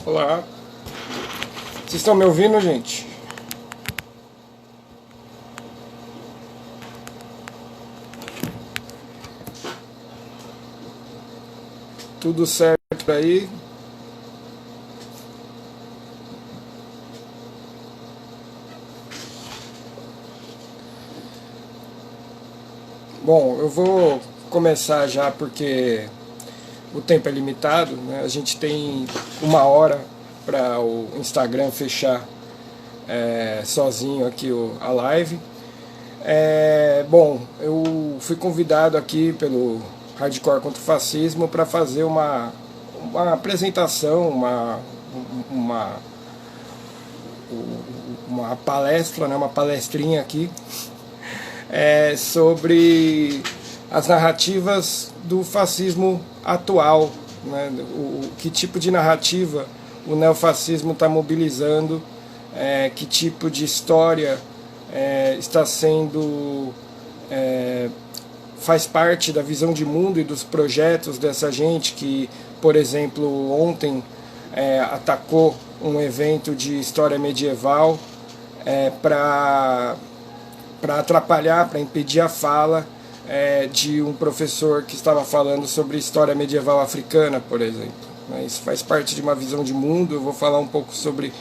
Olá, vocês estão me ouvindo, gente? Tudo certo aí? Bom, eu vou começar já porque o tempo é limitado, né? A gente tem 1 hora para o Instagram fechar sozinho aqui a live. Bom, eu fui convidado aqui pelo Hardcore contra o Fascismo para fazer uma apresentação, uma, uma palestra, né, uma palestrinha aqui sobre as narrativas do fascismo atual, né, que tipo de narrativa o neofascismo está mobilizando, que tipo de história está sendo faz parte da visão de mundo e dos projetos dessa gente que, por exemplo, ontem atacou um evento de história medieval para atrapalhar, para impedir a fala de um professor que estava falando sobre história medieval africana, por exemplo. Isso faz parte de uma visão de mundo. Eu vou falar um pouco sobre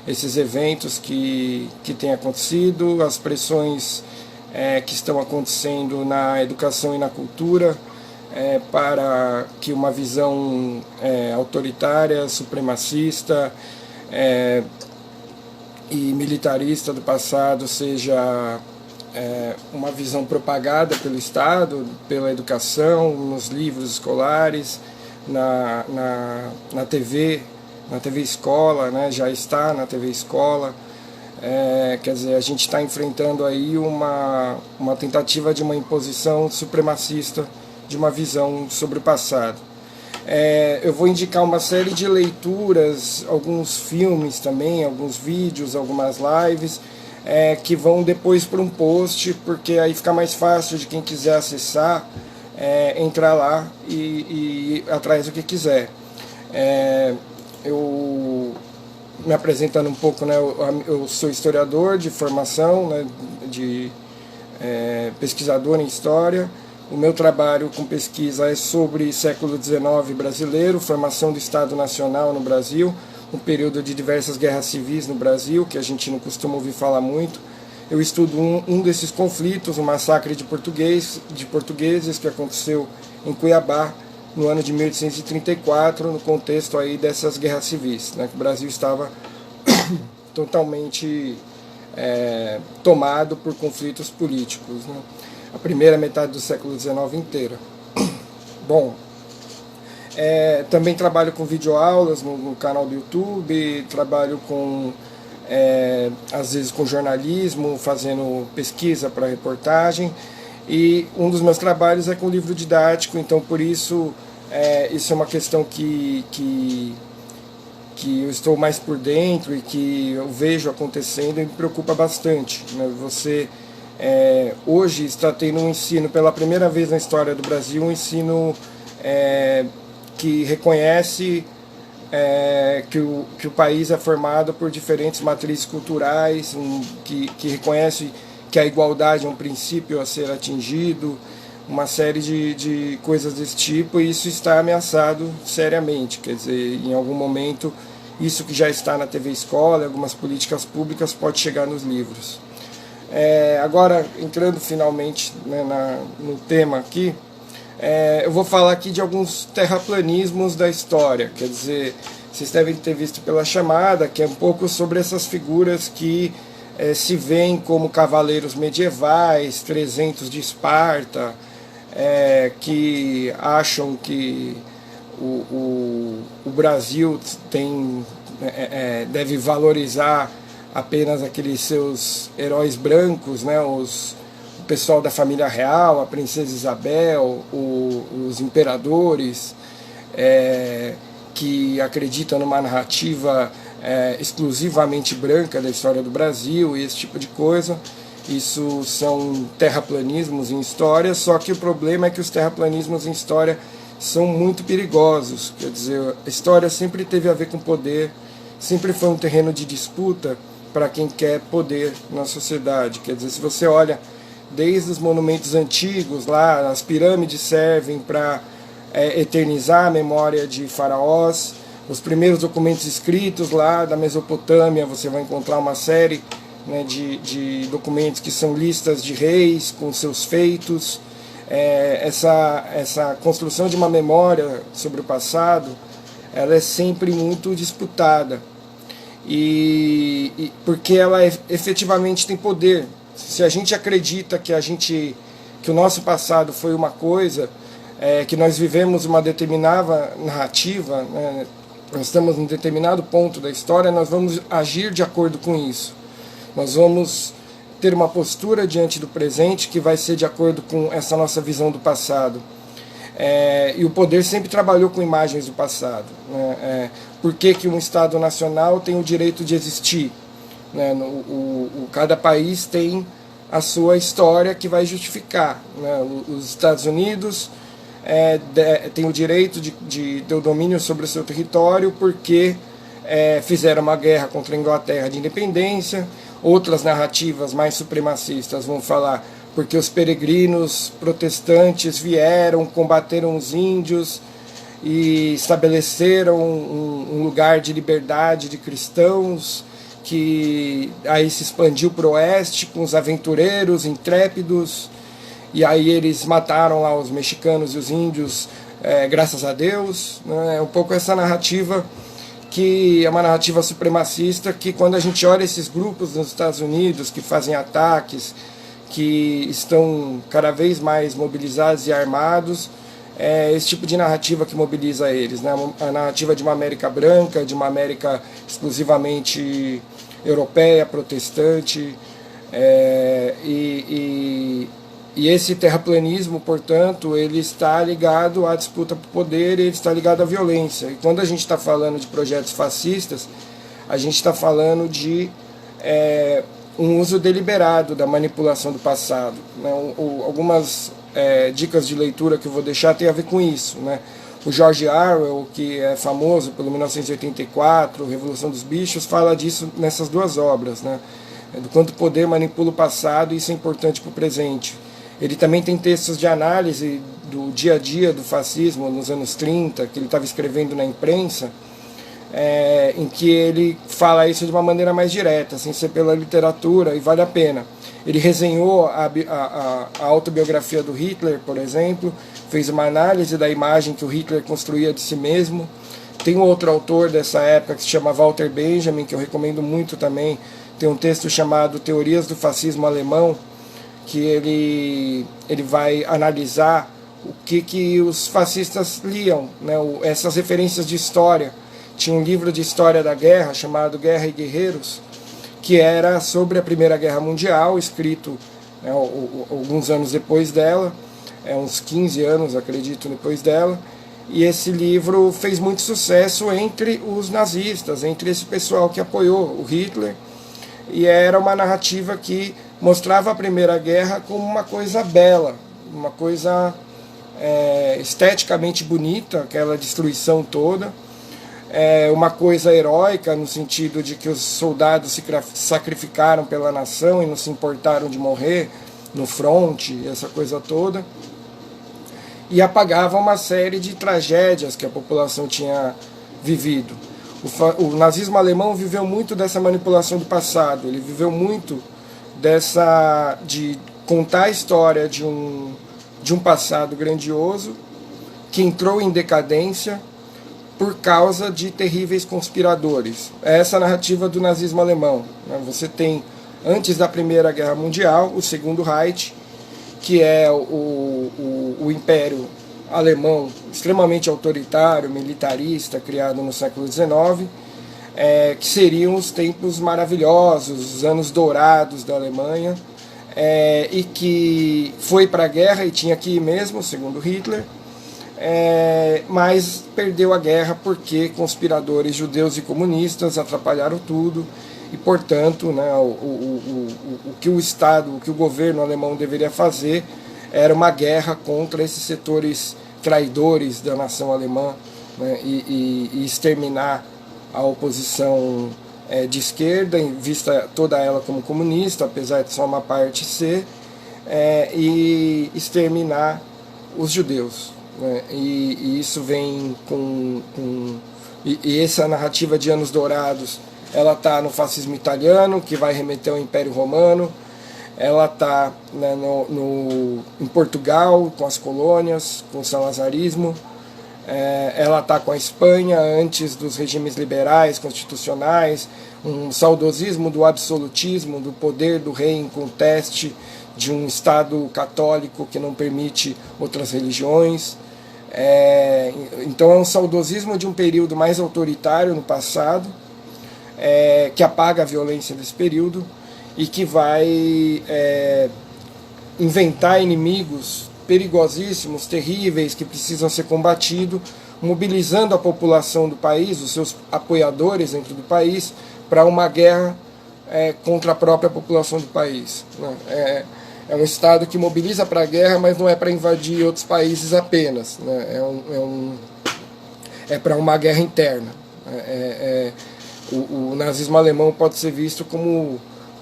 esses eventos que têm acontecido, as pressões que estão acontecendo na educação e na cultura para que uma visão autoritária, supremacista e militarista do passado seja uma visão propagada pelo Estado, pela educação, nos livros escolares, na TV Escola, né? Já está na TV Escola. Quer dizer, a gente está enfrentando aí uma tentativa de uma imposição supremacista de uma visão sobre o passado. Eu vou indicar uma série de leituras, alguns filmes também, alguns vídeos, algumas lives, que vão depois para um post, porque aí fica mais fácil de quem quiser acessar, entrar lá e atrás do que quiser. Eu me apresentando um pouco, né, eu sou historiador de formação, né, pesquisador em história. O meu trabalho com pesquisa é sobre século XIX brasileiro, formação do Estado Nacional no Brasil, um período de diversas guerras civis no Brasil, que a gente não costuma ouvir falar muito. Eu estudo um desses conflitos, o massacre de portugueses que aconteceu em Cuiabá, no ano de 1834, no contexto aí dessas guerras civis, né, que o Brasil estava totalmente tomado por conflitos políticos, né, a primeira metade do século XIX inteira. Bom, também trabalho com videoaulas no canal do YouTube, trabalho com, às vezes com jornalismo, fazendo pesquisa para reportagem, e um dos meus trabalhos é com livro didático, então por isso isso é uma questão que eu estou mais por dentro e que eu vejo acontecendo e me preocupa bastante, né? Você hoje está tendo um ensino, pela primeira vez na história do Brasil, um ensino que reconhece que o país é formado por diferentes matrizes culturais, que reconhece que a igualdade é um princípio a ser atingido, uma série de coisas desse tipo, e isso está ameaçado seriamente. Quer dizer, em algum momento, isso que já está na TV Escola, algumas políticas públicas, pode chegar nos livros. Agora, entrando finalmente, né, no tema aqui, eu vou falar aqui de alguns terraplanismos da história. Quer dizer, vocês devem ter visto pela chamada, que é um pouco sobre essas figuras que se veem como cavaleiros medievais, 300 de Esparta, que acham que o Brasil deve valorizar apenas aqueles seus heróis brancos, né, o pessoal da família real, a princesa Isabel, os imperadores, que acreditam numa narrativa exclusivamente branca da história do Brasil e esse tipo de coisa. Isso são terraplanismos em história, só que o problema é que os terraplanismos em história são muito perigosos. Quer dizer, a história sempre teve a ver com poder, sempre foi um terreno de disputa para quem quer poder na sociedade. Quer dizer, se você olha desde os monumentos antigos lá, as pirâmides servem para eternizar a memória de faraós. Os primeiros documentos escritos lá da Mesopotâmia, você vai encontrar uma série, né, de documentos que são listas de reis com seus feitos. Essa construção de uma memória sobre o passado, ela é sempre muito disputada, porque ela efetivamente tem poder. Se a gente acredita que o nosso passado foi uma coisa, que nós vivemos uma determinada narrativa, né, nós estamos em determinado ponto da história, nós vamos agir de acordo com isso. Nós vamos ter uma postura diante do presente que vai ser de acordo com essa nossa visão do passado. E o poder sempre trabalhou com imagens do passado. Né? Por que um Estado nacional tem o direito de existir? Né? Cada país tem a sua história que vai justificar. Né? Os Estados Unidos tem o direito de ter o domínio sobre o seu território porque fizeram uma guerra contra a Inglaterra de independência. Outras narrativas mais supremacistas vão falar porque os peregrinos protestantes vieram, combateram os índios e estabeleceram um lugar de liberdade de cristãos, que aí se expandiu para o oeste com os aventureiros intrépidos, e aí eles mataram lá os mexicanos e os índios, graças a Deus. Né? É um pouco essa narrativa, que é uma narrativa supremacista, que quando a gente olha esses grupos nos Estados Unidos que fazem ataques, que estão cada vez mais mobilizados e armados, é esse tipo de narrativa que mobiliza eles, né? A narrativa de uma América branca, de uma América exclusivamente europeia, protestante, e esse terraplanismo, portanto, ele está ligado à disputa por poder, ele está ligado à violência. E quando a gente está falando de projetos fascistas, a gente está falando de um uso deliberado da manipulação do passado. Né? Algumas dicas de leitura que eu vou deixar tem a ver com isso. Né? O George Orwell, que é famoso pelo 1984, Revolução dos Bichos, fala disso nessas duas obras, né? Do quanto o poder manipula o passado, e isso é importante para o presente. Ele também tem textos de análise do dia a dia do fascismo nos anos 30, que ele estava escrevendo na imprensa, em que ele fala isso de uma maneira mais direta, sem ser pela literatura, e vale a pena. Ele resenhou a autobiografia do Hitler, por exemplo, fez uma análise da imagem que o Hitler construía de si mesmo. Tem um outro autor dessa época que se chama Walter Benjamin, que eu recomendo muito também. Tem um texto chamado Teorias do Fascismo Alemão, que ele vai analisar o que os fascistas liam, né? Essas referências de história. Tinha um livro de história da guerra chamado Guerra e Guerreiros, que era sobre a Primeira Guerra Mundial, escrito, né, alguns anos depois dela, uns 15 anos, acredito, depois dela. E esse livro fez muito sucesso entre os nazistas, entre esse pessoal que apoiou o Hitler, e era uma narrativa que mostrava a Primeira Guerra como uma coisa bela, uma coisa esteticamente bonita, aquela destruição toda, uma coisa heróica no sentido de que os soldados se sacrificaram pela nação e não se importaram de morrer no fronte, essa coisa toda, e apagava uma série de tragédias que a população tinha vivido. O nazismo alemão viveu muito dessa manipulação do passado, ele viveu muito de contar a história de um passado grandioso que entrou em decadência por causa de terríveis conspiradores. É essa a narrativa do nazismo alemão. Você tem, antes da Primeira Guerra Mundial, o Segundo Reich, que é o império alemão extremamente autoritário, militarista, criado no século XIX, que seriam os tempos maravilhosos, os anos dourados da Alemanha, e que foi para a guerra e tinha que ir mesmo, segundo Hitler, mas perdeu a guerra porque conspiradores judeus e comunistas atrapalharam tudo, e portanto, né, o que o Estado, o que o governo alemão deveria fazer era uma guerra contra esses setores traidores da nação alemã, né, e exterminar a oposição de esquerda, vista toda ela como comunista, apesar de só uma parte ser, e exterminar os judeus. Né, e isso vem e essa narrativa de anos dourados, ela está no fascismo italiano, que vai remeter ao Império Romano, ela está, né, em Portugal, com as colônias, com o salazarismo, ela está com a Espanha, antes dos regimes liberais, constitucionais, um saudosismo do absolutismo, do poder do rei em conteste, de um Estado católico que não permite outras religiões. Então é um saudosismo de um período mais autoritário no passado, que apaga a violência desse período e que vai inventar inimigos perigosíssimos, terríveis, que precisam ser combatidos, mobilizando a população do país, os seus apoiadores dentro do país, para uma guerra contra a própria população do país. Né? É um Estado que mobiliza para a guerra, mas não é para invadir outros países apenas. Né? É para uma guerra interna. O nazismo alemão pode ser visto como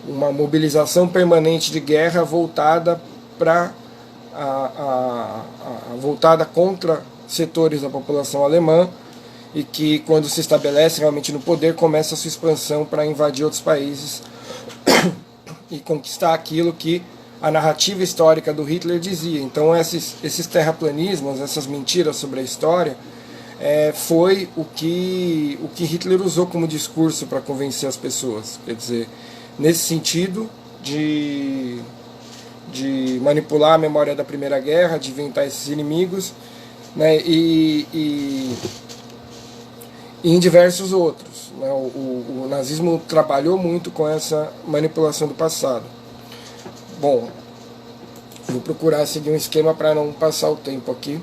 uma mobilização permanente de guerra voltada voltada contra setores da população alemã, e que, quando se estabelece realmente no poder, começa a sua expansão para invadir outros países e conquistar aquilo que a narrativa histórica do Hitler dizia. Então esses terraplanismos, essas mentiras sobre a história, foi o que Hitler usou como discurso para convencer as pessoas. Quer dizer, nesse sentido de manipular a memória da Primeira Guerra, de inventar esses inimigos, né, e em diversos outros. Né, o nazismo trabalhou muito com essa manipulação do passado. Bom, vou procurar seguir um esquema para não passar o tempo aqui.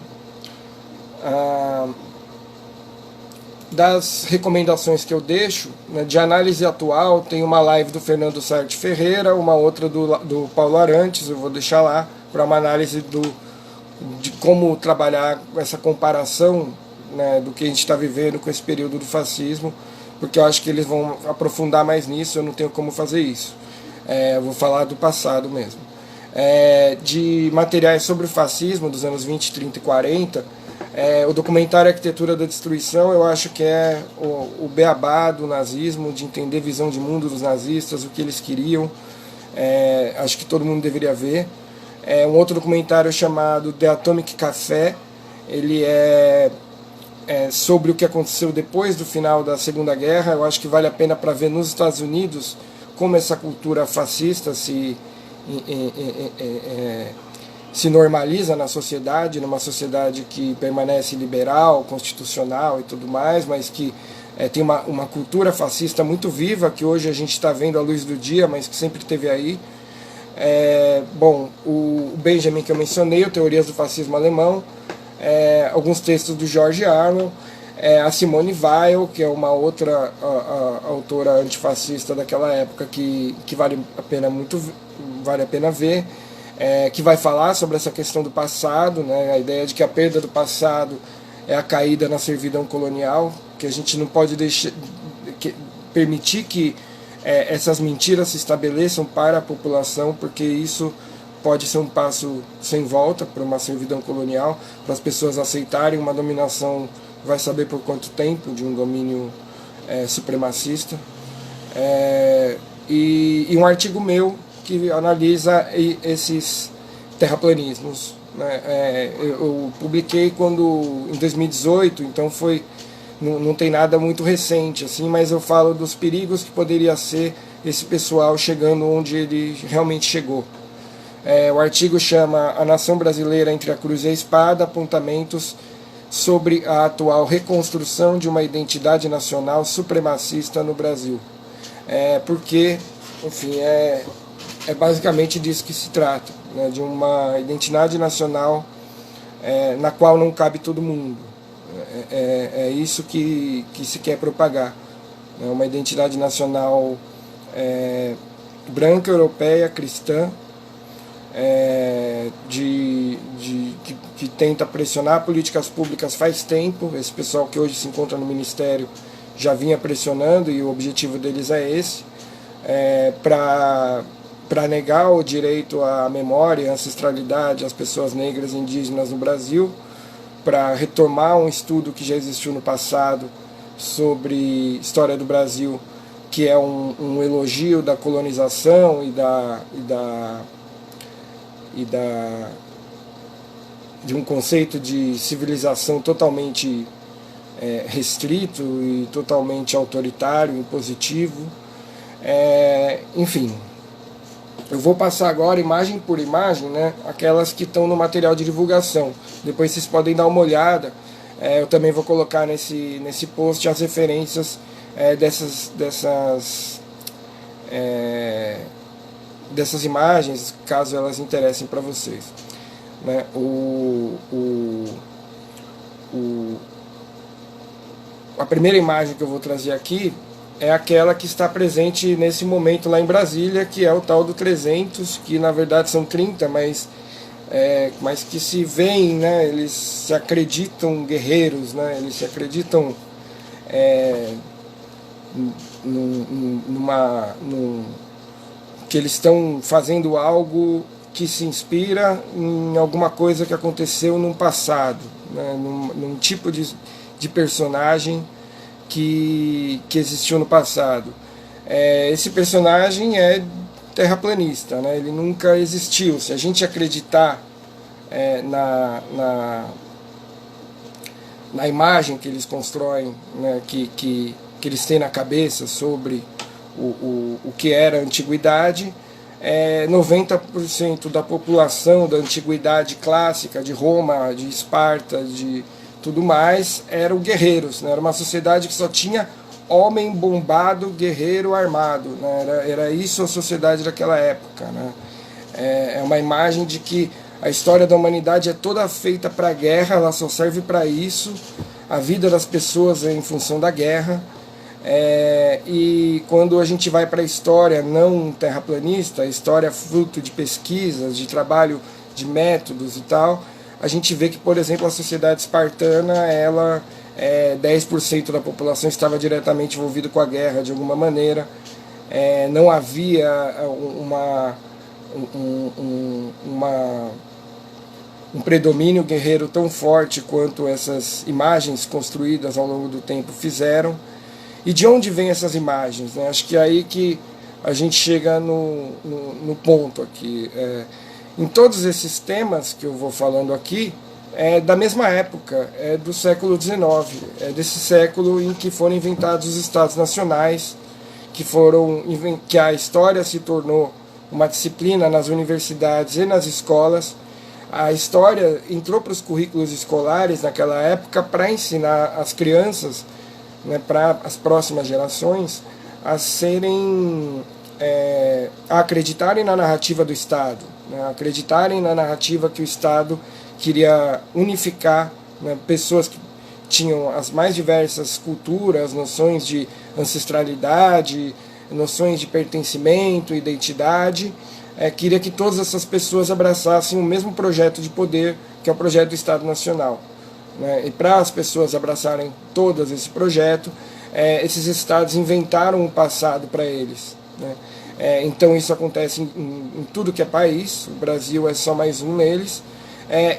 Das recomendações que eu deixo, né, de análise atual, tem uma live do Fernando Sarte Ferreira, uma outra do Paulo Arantes, eu vou deixar lá, para uma análise de como trabalhar essa comparação, né, do que a gente está vivendo com esse período do fascismo, porque eu acho que eles vão aprofundar mais nisso, eu não tenho como fazer isso. Eu vou falar do passado mesmo. De materiais sobre o fascismo dos anos 20, 30 e 40, o documentário Arquitetura da Destruição, eu acho que é o beabá do nazismo, de entender a visão de mundo dos nazistas, o que eles queriam. Acho que todo mundo deveria ver. Um outro documentário chamado The Atomic Café, ele é sobre o que aconteceu depois do final da Segunda Guerra. Eu acho que vale a pena para ver nos Estados Unidos como essa cultura fascista se normaliza na sociedade, numa sociedade que permanece liberal, constitucional e tudo mais, mas que tem uma cultura fascista muito viva, que hoje a gente está vendo à luz do dia, mas que sempre esteve aí. Bom, o Benjamin, que eu mencionei, o Teorias do Fascismo Alemão, alguns textos do George Orwell, a Simone Weil, que é uma outra autora antifascista daquela época, que vale a pena ver, que vai falar sobre essa questão do passado, né, a ideia de que a perda do passado é a caída na servidão colonial, que a gente não pode permitir que essas mentiras se estabeleçam para a população, porque isso pode ser um passo sem volta para uma servidão colonial, para as pessoas aceitarem uma dominação, vai saber por quanto tempo, de um domínio supremacista. E um artigo meu que analisa esses terraplanismos. Né? Eu publiquei em 2018, então não tem nada muito recente, assim, mas eu falo dos perigos que poderia ser esse pessoal chegando onde ele realmente chegou. O artigo chama A Nação Brasileira entre a Cruz e a Espada, apontamentos sobre a atual reconstrução de uma identidade nacional supremacista no Brasil. Porque, enfim, basicamente disso que se trata, né, de uma identidade nacional na qual não cabe todo mundo. É isso que se quer propagar. É uma identidade nacional branca, europeia, cristã, que que tenta pressionar políticas públicas faz tempo. Esse pessoal que hoje se encontra no Ministério já vinha pressionando, e o objetivo deles é esse, para negar o direito à memória e à ancestralidade às pessoas negras e indígenas no Brasil, para retomar um estudo que já existiu no passado sobre história do Brasil, que é um elogio da colonização de um conceito de civilização totalmente restrito e totalmente autoritário, impositivo. Enfim, eu vou passar agora imagem por imagem, né, aquelas que estão no material de divulgação. Depois vocês podem dar uma olhada. Eu também vou colocar nesse post as referências dessas imagens, caso elas interessem para vocês. Né? A primeira imagem que eu vou trazer aqui é aquela que está presente nesse momento lá em Brasília, que é o tal do 300, que na verdade são 30, mas que se veem, né, eles se acreditam guerreiros, né, eles se acreditam que eles estão fazendo algo que se inspira em alguma coisa que aconteceu no passado, né, num tipo de personagem que existiu no passado. Esse personagem é terraplanista, né? Ele nunca existiu. Se a gente acreditar na imagem que eles constroem, né, que eles têm na cabeça sobre o que era a antiguidade, 90% da população da antiguidade clássica, de Roma, de Esparta, de tudo mais, eram guerreiros, né? Era uma sociedade que só tinha homem bombado, guerreiro armado, né? Era isso a sociedade daquela época, né? É uma imagem de que a história da humanidade é toda feita para a guerra, ela só serve para isso, a vida das pessoas é em função da guerra. E quando a gente vai para a história não terraplanista, a história fruto de pesquisas, de trabalho de métodos e tal, a gente vê que, por exemplo, a sociedade espartana, 10% da população estava diretamente envolvida com a guerra de alguma maneira. Não havia um predomínio guerreiro tão forte quanto essas imagens construídas ao longo do tempo fizeram. E de onde vêm essas imagens, né? Acho que é aí que a gente chega no ponto aqui. Em todos esses temas que eu vou falando aqui, é da mesma época, é do século XIX, é desse século em que foram inventados os Estados Nacionais, que a história se tornou uma disciplina nas universidades e nas escolas. A história entrou para os currículos escolares naquela época para ensinar as crianças, né, para as próximas gerações, a acreditarem na narrativa do Estado, né, acreditarem na narrativa que o Estado queria unificar, né, pessoas que tinham as mais diversas culturas, noções de ancestralidade, noções de pertencimento, identidade, queria que todas essas pessoas abraçassem o mesmo projeto de poder, que é o projeto do Estado Nacional. Né? E para as pessoas abraçarem todas esse projeto, esses estados inventaram um passado para eles. Né? Então isso acontece em tudo que é país, o Brasil é só mais um neles,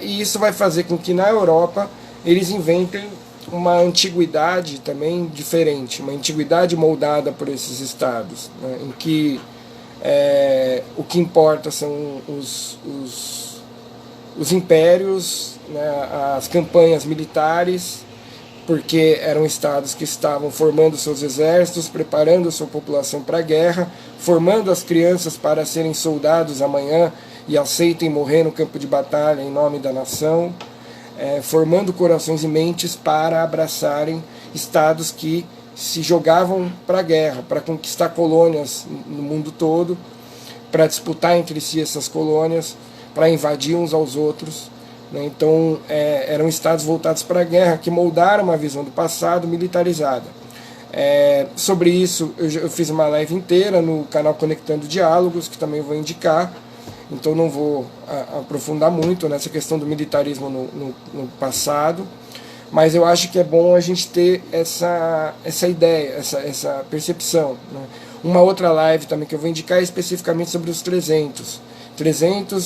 e isso vai fazer com que na Europa eles inventem uma antiguidade também diferente, uma antiguidade moldada por esses estados, né? Em que o que importa são os impérios, né, as campanhas militares, porque eram estados que estavam formando seus exércitos, preparando a sua população para a guerra, formando as crianças para serem soldados amanhã e aceitem morrer no campo de batalha em nome da nação, formando corações e mentes para abraçarem estados que se jogavam para a guerra, para conquistar colônias no mundo todo, para disputar entre si essas colônias, para invadir uns aos outros. Né? Então eram estados voltados para a guerra, que moldaram uma visão do passado militarizada. Sobre isso eu fiz uma live inteira no canal Conectando Diálogos, que também vou indicar, então não vou aprofundar muito nessa questão do militarismo no passado, mas eu acho que é bom a gente ter essa ideia, essa percepção, né? Uma outra live também que eu vou indicar é especificamente sobre os 300,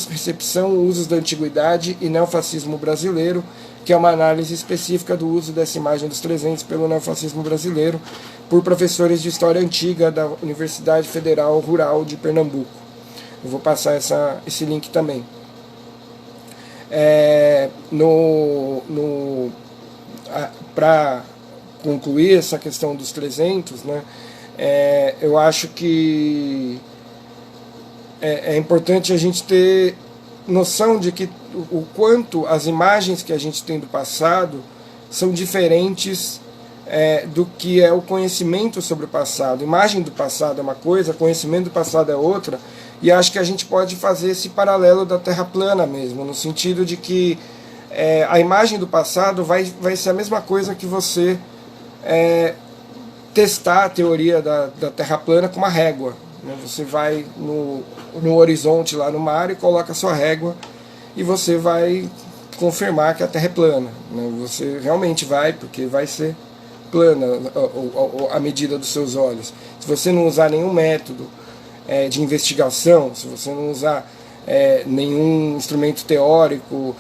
recepção, usos da antiguidade e neofascismo brasileiro, que é uma análise específica do uso dessa imagem dos 300 pelo neofascismo brasileiro, por professores de História Antiga da Universidade Federal Rural de Pernambuco. Eu vou passar esse link também. Para concluir essa questão dos 300, né, eu acho que é importante a gente ter noção de que o quanto as imagens que a gente tem do passado são diferentes do que é o conhecimento sobre o passado. Imagem do passado é uma coisa, conhecimento do passado é outra, e acho que a gente pode fazer esse paralelo da Terra plana mesmo, no sentido de que a imagem do passado vai ser a mesma coisa que você testar a teoria da Terra plana com uma régua. Você vai no horizonte lá no mar e coloca a sua régua e você vai confirmar que a Terra é plana. Você realmente vai, porque vai ser plana a medida dos seus olhos. Se você não usar nenhum método de investigação, se você não usar nenhum instrumento teórico,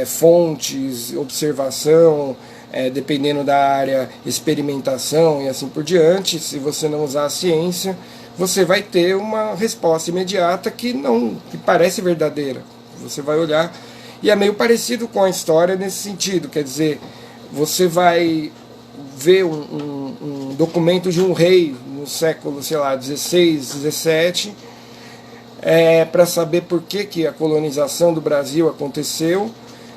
fontes, observação, dependendo da área, experimentação e assim por diante, se você não usar a ciência, você vai ter uma resposta imediata que parece verdadeira. Você vai olhar, e é meio parecido com a história nesse sentido, quer dizer, você vai ver um documento de um rei no século, sei lá, 16, 17, para saber por que a colonização do Brasil aconteceu,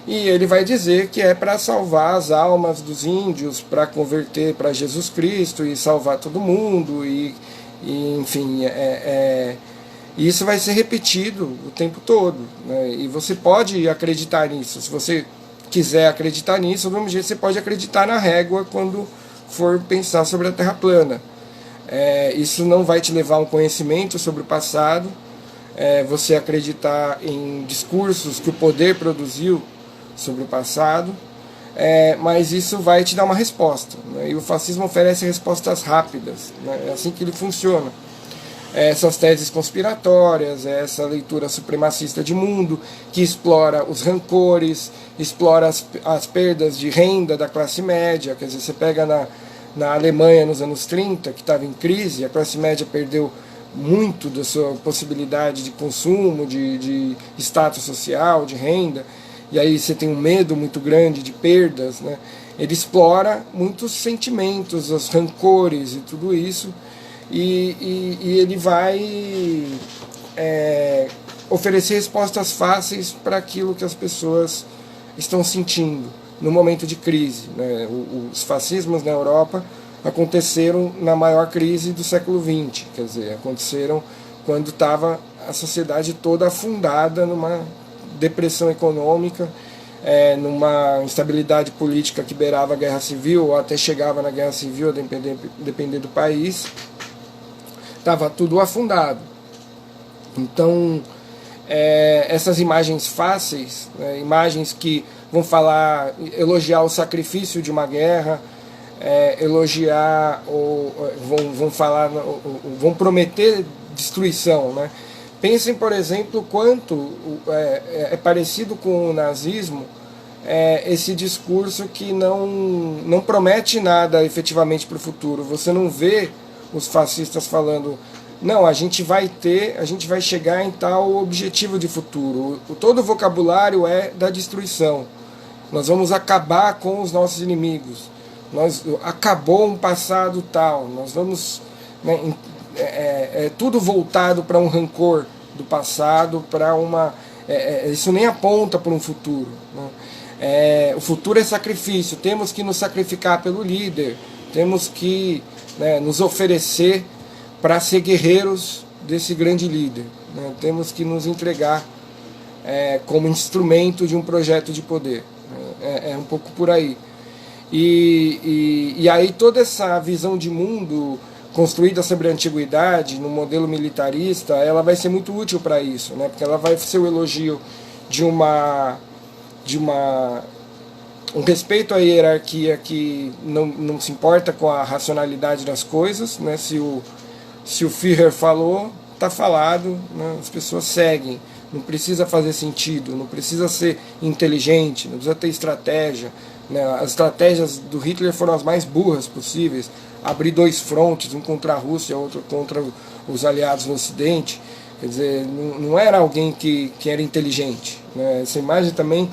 e ele vai dizer que é para salvar as almas dos índios, para converter para Jesus Cristo e salvar todo mundo, e enfim, isso vai ser repetido o tempo todo, né? E você pode acreditar nisso. Se você quiser acreditar nisso, do mesmo jeito você pode acreditar na régua quando for pensar sobre a Terra plana. Isso não vai te levar a um conhecimento sobre o passado. Você acreditar em discursos que o poder produziu sobre o passado, mas isso vai te dar uma resposta, né? E o fascismo oferece respostas rápidas, né? É assim que ele funciona. Essas teses conspiratórias, essa leitura supremacista de mundo, que explora os rancores, explora as perdas de renda da classe média. Quer dizer, você pega na Alemanha nos anos 30, que estava em crise, a classe média perdeu muito da sua possibilidade de consumo, de status social, de renda, e aí você tem um medo muito grande de perdas, né? Ele explora muitos sentimentos, os rancores e tudo isso, e ele vai oferecer respostas fáceis para aquilo que as pessoas estão sentindo no momento de crise, né? Os fascismos na Europa aconteceram na maior crise do século XX, quer dizer, aconteceram quando estava a sociedade toda afundada numa depressão econômica, numa instabilidade política que beirava a guerra civil, ou até chegava na guerra civil, a depender do país. Estava tudo afundado. Então, essas imagens fáceis, imagens que vão elogiar o sacrifício de uma guerra, elogiar, vão prometer destruição, né? Pensem, por exemplo, quanto é parecido com o nazismo esse discurso que não promete nada efetivamente para o futuro. Você não vê os fascistas falando, não, a gente vai chegar em tal objetivo de futuro. Todo o vocabulário é da destruição. Nós vamos acabar com os nossos inimigos. Acabou um passado tal. Nós vamos... Né, tudo voltado para um rancor do passado, para uma... isso nem aponta para um futuro, né? O futuro é sacrifício, temos que nos sacrificar pelo líder, temos que, né, nos oferecer para ser guerreiros desse grande líder, né? Temos que nos entregar como instrumento de um projeto de poder, né? É um pouco por aí. E aí toda essa visão de mundo construída sobre a antiguidade, no modelo militarista, ela vai ser muito útil para isso, né? Porque ela vai ser o elogio de um respeito à hierarquia que não se importa com a racionalidade das coisas, né? Se o Führer falou, está falado, né? As pessoas seguem. Não precisa fazer sentido, não precisa ser inteligente, não precisa ter estratégia, né? As estratégias do Hitler foram as mais burras possíveis. Abrir 2 frontes, um contra a Rússia, outro contra os aliados no Ocidente. Quer dizer, não era alguém que era inteligente, né? Essa imagem também,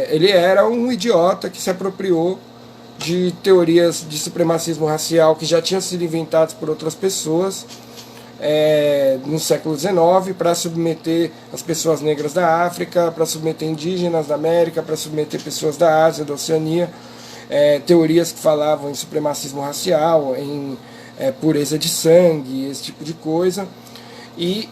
ele era um idiota que se apropriou de teorias de supremacismo racial que já tinham sido inventadas por outras pessoas no século XIX, para submeter as pessoas negras da África, para submeter indígenas da América, para submeter pessoas da Ásia, da Oceania, teorias que falavam em supremacismo racial, em pureza de sangue, esse tipo de coisa. E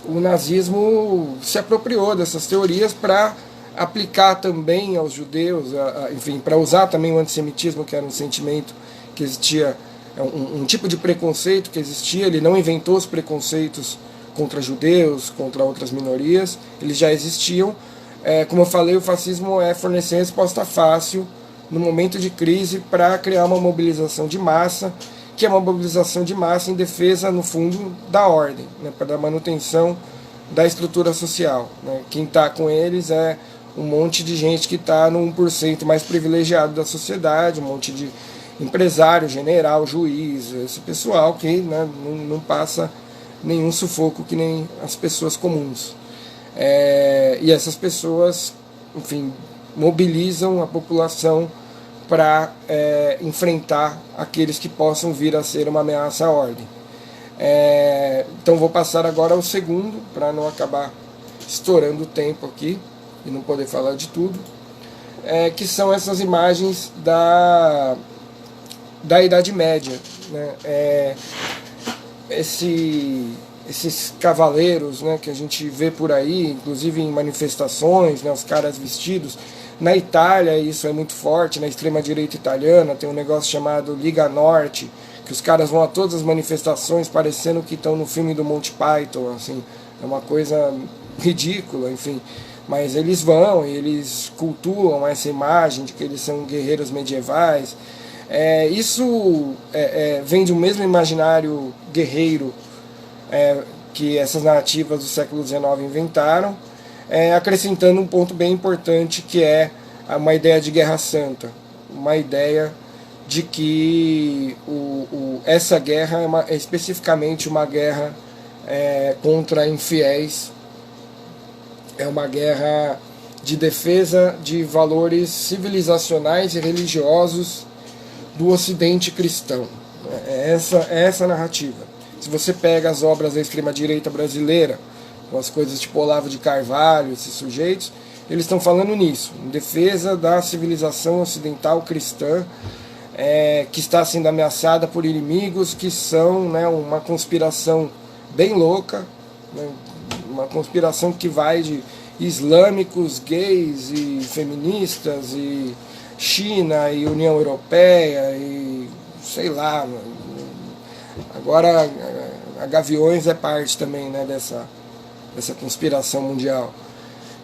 o nazismo se apropriou dessas teorias para aplicar também aos judeus, enfim, para usar também o antissemitismo, que era um sentimento que existia, um tipo de preconceito que existia. Ele não inventou os preconceitos contra judeus, contra outras minorias, eles já existiam. Como eu falei, o fascismo fornecer resposta fácil no momento de crise para criar uma mobilização de massa, que é uma mobilização de massa em defesa, no fundo, da ordem, né, para a manutenção da estrutura social, né. Quem está com eles é um monte de gente que está no 1% mais privilegiado da sociedade, um monte de empresário, general, juiz, esse pessoal que, né, não passa nenhum sufoco que nem as pessoas comuns. E essas pessoas, enfim, mobilizam a população para enfrentar aqueles que possam vir a ser uma ameaça à ordem. Então vou passar agora ao segundo, para não acabar estourando o tempo aqui e não poder falar de tudo, que são essas imagens da Idade Média, né? Esses cavaleiros, né, que a gente vê por aí, inclusive em manifestações, né, os caras vestidos. Na Itália isso é muito forte, na extrema-direita italiana tem um negócio chamado Liga Norte, que os caras vão a todas as manifestações parecendo que estão no filme do Monty Python, assim, é uma coisa ridícula, enfim. Mas eles vão e eles cultuam essa imagem de que eles são guerreiros medievais. Isso vem de um mesmo imaginário guerreiro que essas narrativas do século XIX inventaram, acrescentando um ponto bem importante, que é uma ideia de guerra santa, uma ideia de que essa guerra é especificamente uma guerra contra infiéis, é uma guerra de defesa de valores civilizacionais e religiosos do Ocidente cristão. É essa a narrativa. Se você pega as obras da extrema-direita brasileira, com as coisas tipo Olavo de Carvalho, esses sujeitos, eles estão falando nisso, em defesa da civilização ocidental cristã, que está sendo ameaçada por inimigos que são, né, uma conspiração bem louca, né, uma conspiração que vai de islâmicos, gays e feministas, e China e União Europeia, e sei lá. Agora a Gaviões é parte também, né, dessa conspiração mundial.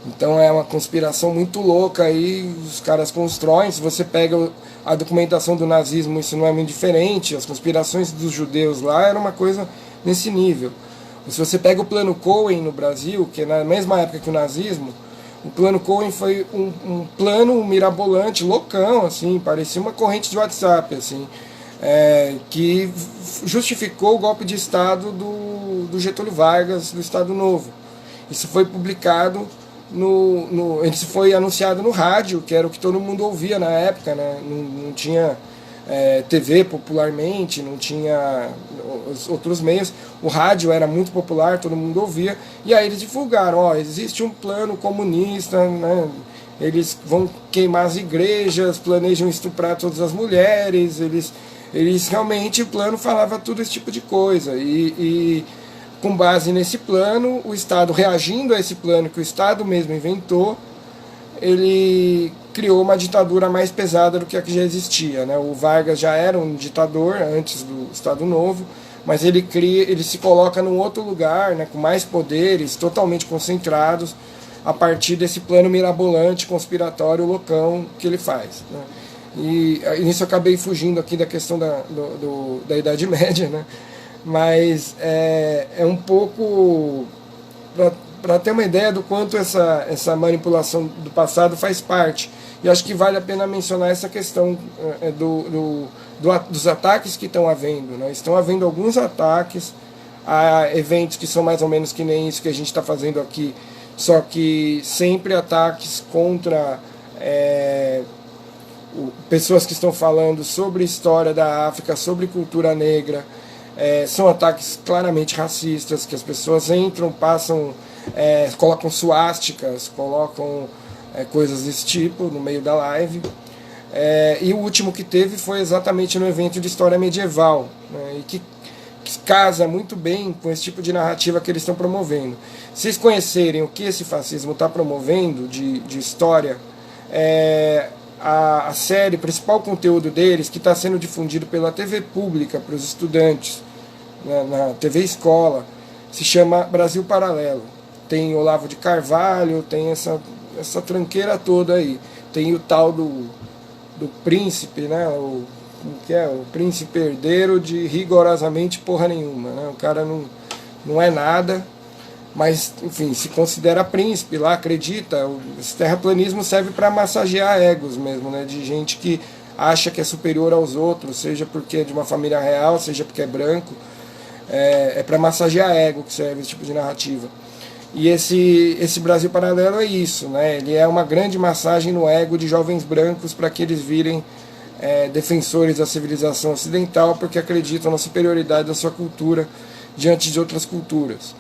Então é uma conspiração muito louca aí, os caras constroem. Se você pega a documentação do nazismo, isso não é muito diferente. As conspirações dos judeus lá era uma coisa nesse nível. Se você pega o Plano Cohen no Brasil, que é na mesma época que o nazismo, o Plano Cohen foi um plano mirabolante, loucão, assim, parecia uma corrente de WhatsApp, assim, que justificou o golpe de Estado do Getúlio Vargas, do Estado Novo. Isso foi publicado, isso foi anunciado no rádio, que era o que todo mundo ouvia na época, né? Não tinha TV popularmente, não tinha os outros meios. O rádio era muito popular, todo mundo ouvia, e aí eles divulgaram, existe um plano comunista, né? Eles vão queimar as igrejas, planejam estuprar todas as mulheres, eles realmente, o plano falava tudo esse tipo de coisa, e com base nesse plano, o Estado, reagindo a esse plano que o Estado mesmo inventou, ele criou uma ditadura mais pesada do que a que já existia, né? O Vargas já era um ditador antes do Estado Novo, mas ele se coloca num outro lugar, né, com mais poderes, totalmente concentrados, a partir desse plano mirabolante, conspiratório, loucão que ele faz, né? E nisso eu acabei fugindo aqui da questão da Idade Média, né? Mas é um pouco para ter uma ideia do quanto essa manipulação do passado faz parte. E acho que vale a pena mencionar essa questão dos ataques que estão havendo, né? Estão havendo alguns ataques a eventos que são mais ou menos que nem isso que a gente está fazendo aqui, só que sempre ataques contra pessoas que estão falando sobre história da África, sobre cultura negra. São ataques claramente racistas, que as pessoas entram, passam, colocam suásticas, colocam coisas desse tipo no meio da live. E o último que teve foi exatamente no evento de história medieval, né, e que casa muito bem com esse tipo de narrativa que eles estão promovendo. Se vocês conhecerem o que esse fascismo está promovendo de história, a série, o principal conteúdo deles, que está sendo difundido pela TV pública para os estudantes, né, na TV Escola, se chama Brasil Paralelo. Tem Olavo de Carvalho, tem essa tranqueira toda aí. Tem o tal do príncipe, né, o príncipe herdeiro de rigorosamente porra nenhuma, né? O cara não é nada, mas enfim, se considera príncipe lá, acredita. Esse terraplanismo serve para massagear egos mesmo, né, de gente que acha que é superior aos outros, seja porque é de uma família real, seja porque é branco. É para massagear ego que serve esse tipo de narrativa. E esse Brasil Paralelo é isso, né? Ele é uma grande massagem no ego de jovens brancos para que eles virem defensores da civilização ocidental, porque acreditam na superioridade da sua cultura diante de outras culturas.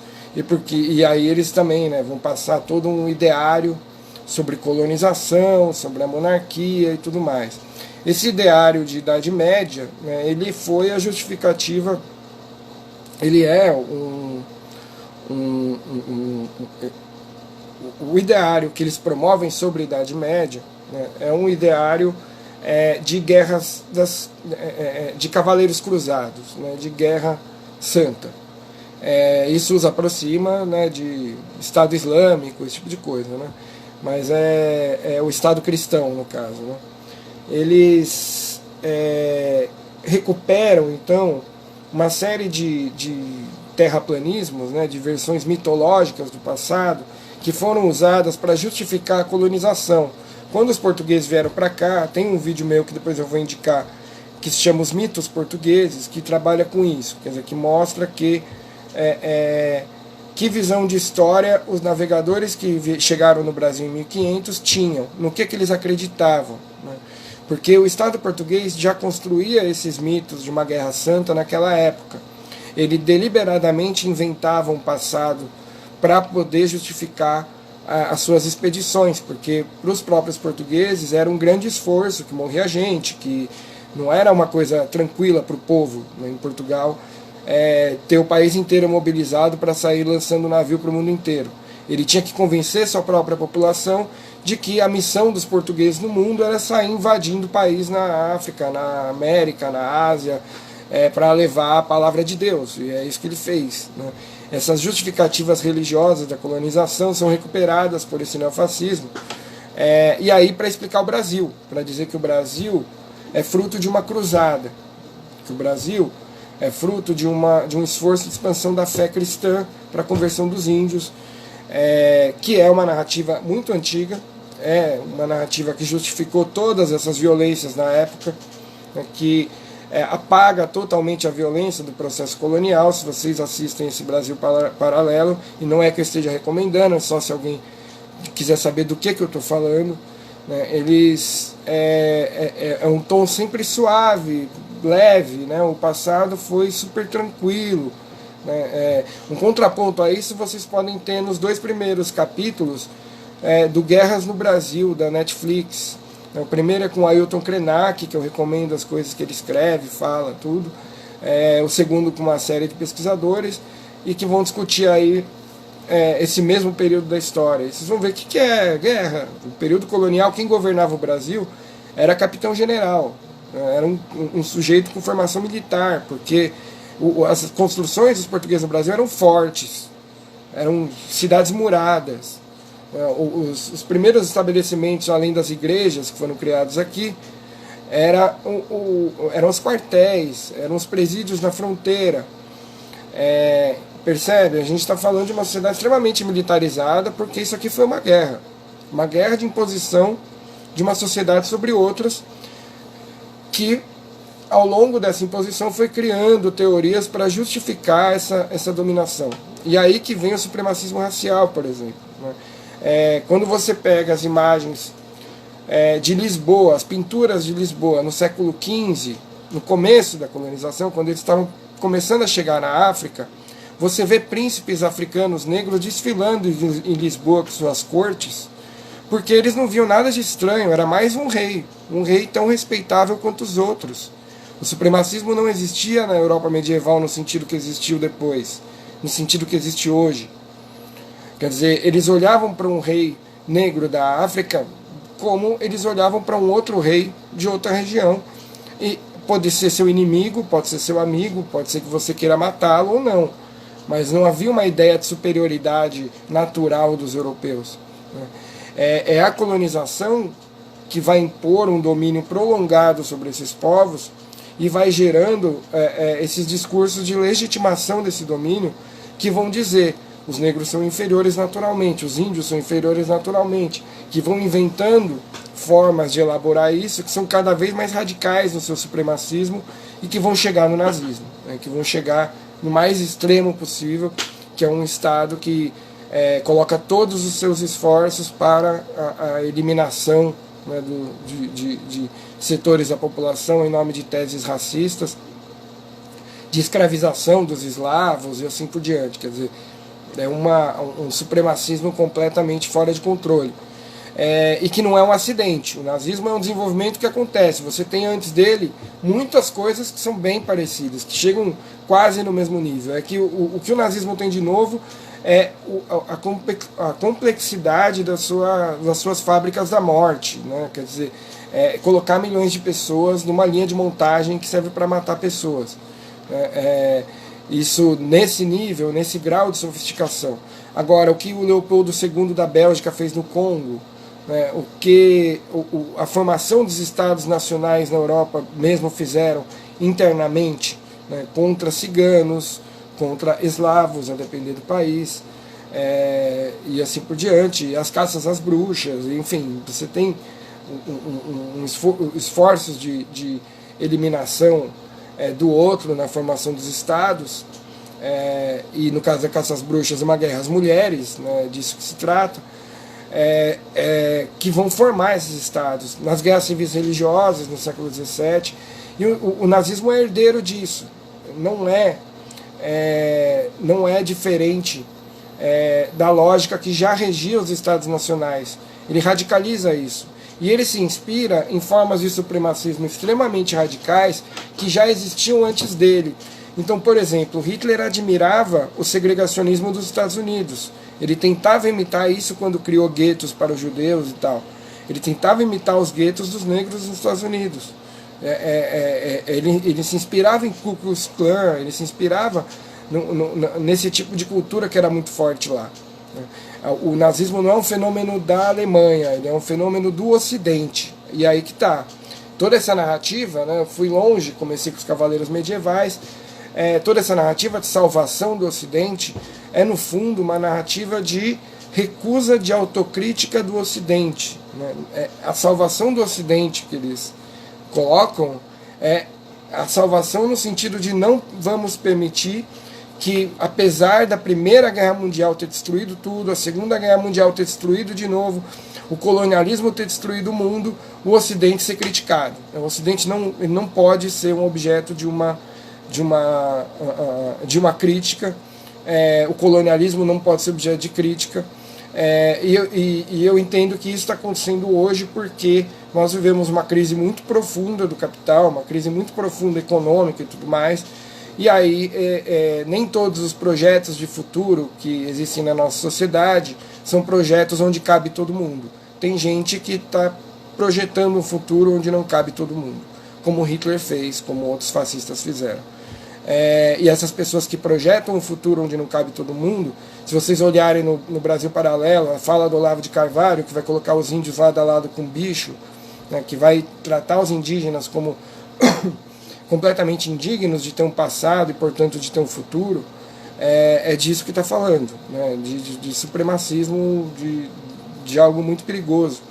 E aí eles também, né, vão passar todo um ideário sobre colonização, sobre a monarquia e tudo mais. Esse ideário de Idade Média, né, ele foi a justificativa, ele é o ideário que eles promovem sobre a Idade Média, né, é um ideário de guerras de cavaleiros cruzados, né, de guerra santa. Isso os aproxima, né, de Estado Islâmico, esse tipo de coisa, né? Mas é o Estado cristão, no caso, né? Eles recuperam, então, uma série de terraplanismos, né, de versões mitológicas do passado, que foram usadas para justificar a colonização. Quando os portugueses vieram para cá, tem um vídeo meu que depois eu vou indicar, que se chama Os Mitos Portugueses, que trabalha com isso, quer dizer, que mostra que visão de história os navegadores que chegaram no Brasil em 1500 tinham, no que eles acreditavam, né? Porque o Estado português já construía esses mitos de uma guerra santa naquela época. Ele deliberadamente inventava um passado para poder justificar as suas expedições, porque para os próprios portugueses era um grande esforço, que morria gente, que não era uma coisa tranquila para o povo, né, em Portugal, ter o país inteiro mobilizado para sair lançando navio para o mundo inteiro. Ele tinha que convencer sua própria população de que a missão dos portugueses no mundo era sair invadindo o país na África, na América, na Ásia, para levar a palavra de Deus, e é isso que ele fez, né? Essas justificativas religiosas da colonização são recuperadas por esse neofascismo, e aí para explicar o Brasil, para dizer que o Brasil é fruto de uma cruzada, que o Brasil é fruto de um esforço de expansão da fé cristã para a conversão dos índios, que é uma narrativa muito antiga, uma narrativa que justificou todas essas violências na época, né, que apaga totalmente a violência do processo colonial. Se vocês assistem esse Brasil Paralelo, e não é que eu esteja recomendando, é só se alguém quiser saber do que eu estou falando, né, eles é um tom sempre suave, leve, né, o passado foi super tranquilo, né, um contraponto a isso vocês podem ter nos 2 primeiros capítulos do Guerras no Brasil, da Netflix. O primeiro é com Ailton Krenak, que eu recomendo as coisas que ele escreve, fala, tudo. O segundo com uma série de pesquisadores, e que vão discutir aí esse mesmo período da história. E vocês vão ver o que é guerra. O período colonial, quem governava o Brasil era capitão-general, era um sujeito com formação militar, porque as construções dos portugueses no Brasil eram fortes, eram cidades muradas. Os primeiros estabelecimentos, além das igrejas que foram criados aqui, eram os quartéis, eram os presídios na fronteira. Percebe? A gente está falando de uma sociedade extremamente militarizada, porque isso aqui foi uma guerra de imposição de uma sociedade sobre outras, que ao longo dessa imposição foi criando teorias para justificar essa dominação. E aí que vem o supremacismo racial, por exemplo, né? Quando você pega as imagens de Lisboa, as pinturas de Lisboa no século XV, no começo da colonização, quando eles estavam começando a chegar na África, você vê príncipes africanos negros desfilando em Lisboa com suas cortes, porque eles não viam nada de estranho, era mais um rei tão respeitável quanto os outros. O supremacismo não existia na Europa medieval no sentido que existiu depois, no sentido que existe hoje. Quer dizer, eles olhavam para um rei negro da África como eles olhavam para um outro rei de outra região. E pode ser seu inimigo, pode ser seu amigo, pode ser que você queira matá-lo ou não. Mas não havia uma ideia de superioridade natural dos europeus. É a colonização que vai impor um domínio prolongado sobre esses povos e vai gerando esses discursos de legitimação desse domínio, que vão dizer: os negros são inferiores naturalmente, os índios são inferiores naturalmente, que vão inventando formas de elaborar isso que são cada vez mais radicais no seu supremacismo e que vão chegar no nazismo, né, que vão chegar no mais extremo possível, que é um Estado que coloca todos os seus esforços para a eliminação, né, de setores da população em nome de teses racistas, de escravização dos eslavos e assim por diante. Quer dizer, é um supremacismo completamente fora de controle. E que não é um acidente. O nazismo é um desenvolvimento que acontece. Você tem antes dele muitas coisas que são bem parecidas, que chegam quase no mesmo nível. É que o que o nazismo tem de novo é a complexidade das suas fábricas da morte, né? Quer dizer, colocar milhões de pessoas numa linha de montagem que serve para matar pessoas. Isso nesse nível, nesse grau de sofisticação. Agora, o que o Leopoldo II da Bélgica fez no Congo, né, o que a formação dos Estados nacionais na Europa mesmo fizeram internamente, né, contra ciganos, contra eslavos, a depender do país, e assim por diante, as caças às bruxas, enfim, você tem esforços de eliminação do outro na formação dos estados, e no caso da caça às bruxas, uma guerra às mulheres, né, disso que se trata, que vão formar esses estados, nas guerras civis religiosas no século XVII, e o nazismo é herdeiro disso, não é diferente da lógica que já regia os estados nacionais. Ele radicaliza isso. E ele se inspira em formas de supremacismo extremamente radicais que já existiam antes dele. Então, por exemplo, Hitler admirava o segregacionismo dos Estados Unidos. Ele tentava imitar isso quando criou guetos para os judeus e tal. Ele tentava imitar os guetos dos negros nos Estados Unidos. Ele se inspirava em Ku Klux Klan, ele se inspirava nesse tipo de cultura que era muito forte lá. O nazismo não é um fenômeno da Alemanha, ele é um fenômeno do Ocidente. E aí que está. Toda essa narrativa, né, eu fui longe, comecei com os cavaleiros medievais, toda essa narrativa de salvação do Ocidente é, no fundo, uma narrativa de recusa de autocrítica do Ocidente. Né? A salvação do Ocidente que eles colocam é a salvação no sentido de não vamos permitir que, apesar da Primeira Guerra Mundial ter destruído tudo, a Segunda Guerra Mundial ter destruído de novo, o colonialismo ter destruído o mundo, o Ocidente ser criticado. O Ocidente não pode ser um objeto de uma crítica, o colonialismo não pode ser objeto de crítica, e eu entendo que isso está acontecendo hoje porque nós vivemos uma crise muito profunda do capital, uma crise muito profunda econômica e tudo mais, E aí nem todos os projetos de futuro que existem na nossa sociedade são projetos onde cabe todo mundo. Tem gente que está projetando um futuro onde não cabe todo mundo, como Hitler fez, como outros fascistas fizeram. E essas pessoas que projetam um futuro onde não cabe todo mundo, se vocês olharem no Brasil Paralelo, a fala do Olavo de Carvalho, que vai colocar os índios lado a lado com bicho, né, que vai tratar os indígenas como completamente indignos de ter um passado e, portanto, de ter um futuro, é disso que está falando, né, de supremacismo, de algo muito perigoso.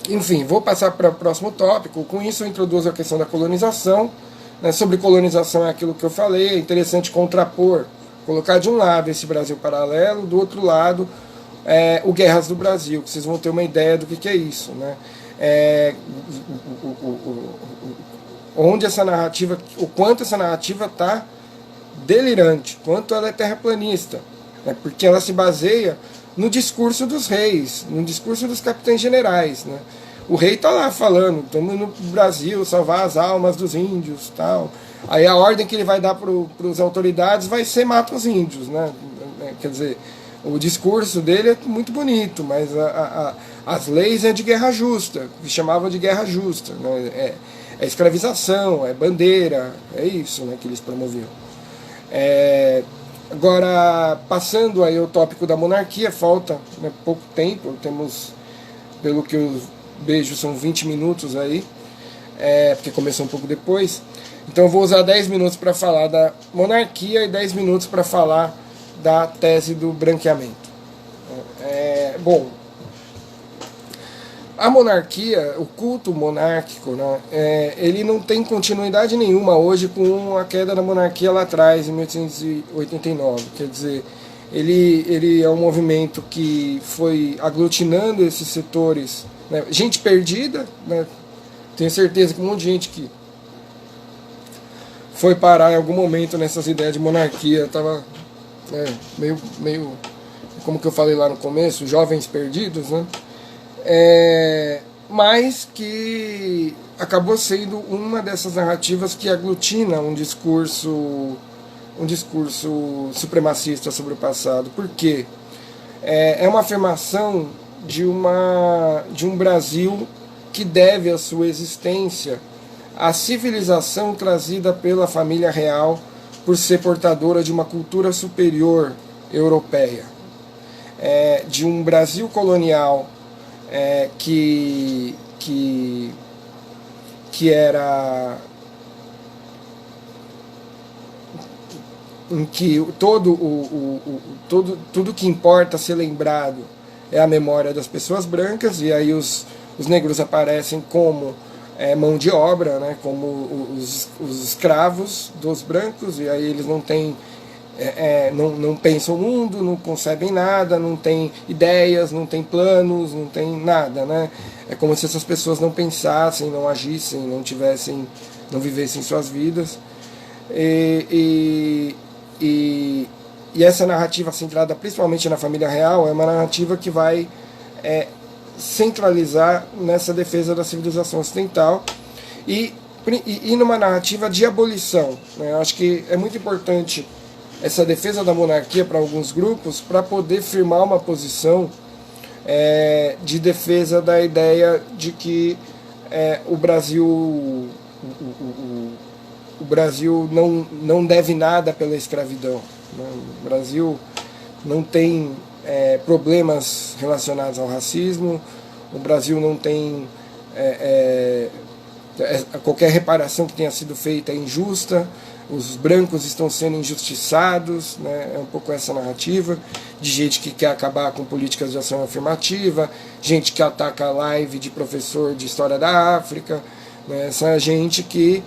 Enfim, vou passar para o próximo tópico. Com isso eu introduzo a questão da colonização. Sobre colonização é aquilo que eu falei, é interessante contrapor, colocar de um lado esse Brasil Paralelo, do outro lado o Guerras do Brasil, que vocês vão ter uma ideia do que é isso, né? Onde essa narrativa, o quanto essa narrativa está delirante, quanto ela é terraplanista, né? Porque ela se baseia no discurso dos reis, no discurso dos capitães generais, né? O rei está lá falando, estamos no Brasil salvar as almas dos índios, tal. Aí a ordem que ele vai dar para as autoridades vai ser mata os índios, né? Quer dizer, o discurso dele é muito bonito, mas as leis é de guerra justa, que chamavam de guerra justa, né? É escravização, é bandeira, é isso, né, que eles promoviam. Agora, passando aí ao tópico da monarquia, falta, né, pouco tempo, temos, pelo que eu vejo, são 20 minutos aí, porque começou um pouco depois. Então eu vou usar 10 minutos para falar da monarquia e 10 minutos para falar da tese do branqueamento. Bom, a monarquia, o culto monárquico, né, ele não tem continuidade nenhuma hoje com a queda da monarquia lá atrás, em 1889. Quer dizer, ele é um movimento que foi aglutinando esses setores, né, gente perdida, né, tenho certeza que um monte de gente que foi parar em algum momento nessas ideias de monarquia estava meio, como que eu falei lá no começo, jovens perdidos, né? Mas que acabou sendo uma dessas narrativas que aglutina um discurso supremacista sobre o passado. Por quê? É uma afirmação de um Brasil que deve a sua existência à civilização trazida pela família real por ser portadora de uma cultura superior europeia, de um Brasil colonial que era em que tudo que importa ser lembrado é a memória das pessoas brancas, e aí os negros aparecem como mão de obra, né, como os escravos dos brancos, e aí eles não têm não pensam o mundo, não concebem nada, não têm ideias, não têm planos, não tem nada, né? É como se essas pessoas não pensassem, não agissem, não vivessem suas vidas. E essa narrativa centrada principalmente na família real é uma narrativa que vai centralizar nessa defesa da civilização ocidental e numa narrativa de abolição, né? Eu acho que é muito importante essa defesa da monarquia para alguns grupos para poder firmar uma posição de defesa da ideia de que o Brasil não deve nada pela escravidão, né? O Brasil não tem problemas relacionados ao racismo, o Brasil não tem qualquer reparação que tenha sido feita é injusta, os brancos estão sendo injustiçados, né? É um pouco essa narrativa de gente que quer acabar com políticas de ação afirmativa, gente que ataca a live de professor de história da África, né? Essa gente que,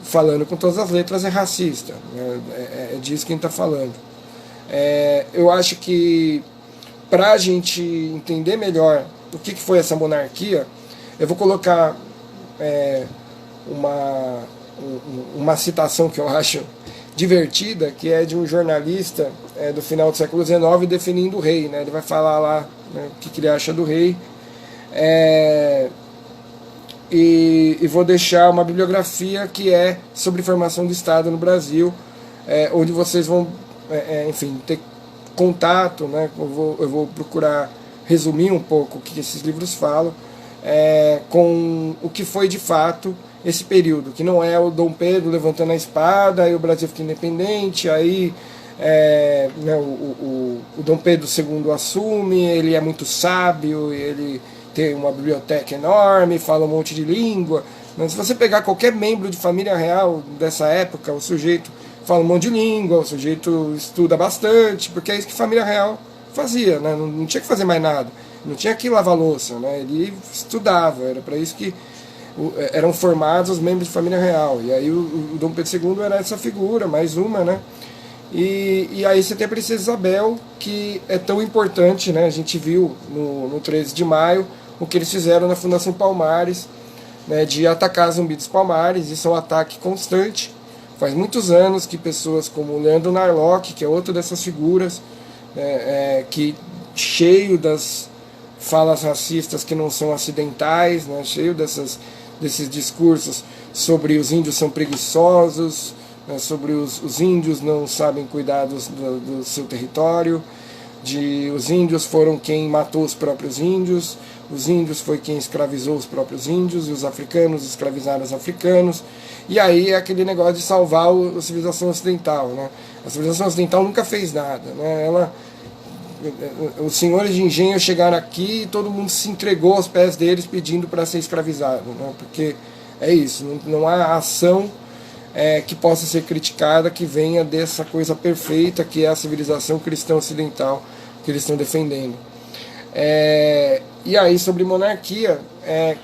falando com todas as letras, é racista, né? É disso que a gente está falando. Eu acho que para a gente entender melhor o que foi essa monarquia, eu vou colocar uma citação que eu acho divertida, que é de um jornalista do final do século XIX definindo o rei, né? Ele vai falar lá, né, o que ele acha do rei. e vou deixar uma bibliografia que é sobre formação do Estado no Brasil, onde vocês vão, enfim, ter contato, né? Eu vou procurar resumir um pouco o que esses livros falam, com o que foi de fato esse período, que não é o Dom Pedro levantando a espada, aí o Brasil fica independente, aí né, o Dom Pedro II assume, ele é muito sábio, ele tem uma biblioteca enorme, fala um monte de língua. Mas se você pegar qualquer membro de família real dessa época, o sujeito fala um monte de língua, o sujeito estuda bastante, porque é isso que família real fazia, né? Não tinha que fazer mais nada, não tinha que lavar louça, né? Ele estudava, era para isso que eram formados os membros de família real. E aí o Dom Pedro II era essa figura, mais uma, né? E aí você tem a Princesa Isabel, que é tão importante, né? A gente viu no 13 de maio o que eles fizeram na Fundação Palmares, né, de atacar Zumbi dos Palmares. Isso é um ataque constante. Faz muitos anos que pessoas como Leandro Narlock, que é outra dessas figuras, que cheio das falas racistas que não são acidentais, né, cheio desses discursos sobre os índios são preguiçosos, né, sobre os índios não sabem cuidar do seu território, os índios foram quem matou os próprios índios, os índios foi quem escravizou os próprios índios, e os africanos escravizaram os africanos. E aí é aquele negócio de salvar a civilização ocidental, né? A civilização ocidental nunca fez nada, né? Os senhores de engenho chegaram aqui e todo mundo se entregou aos pés deles pedindo para ser escravizado, né? Porque é isso, não há ação que possa ser criticada que venha dessa coisa perfeita que é a civilização cristã ocidental que eles estão defendendo. E aí, sobre monarquia,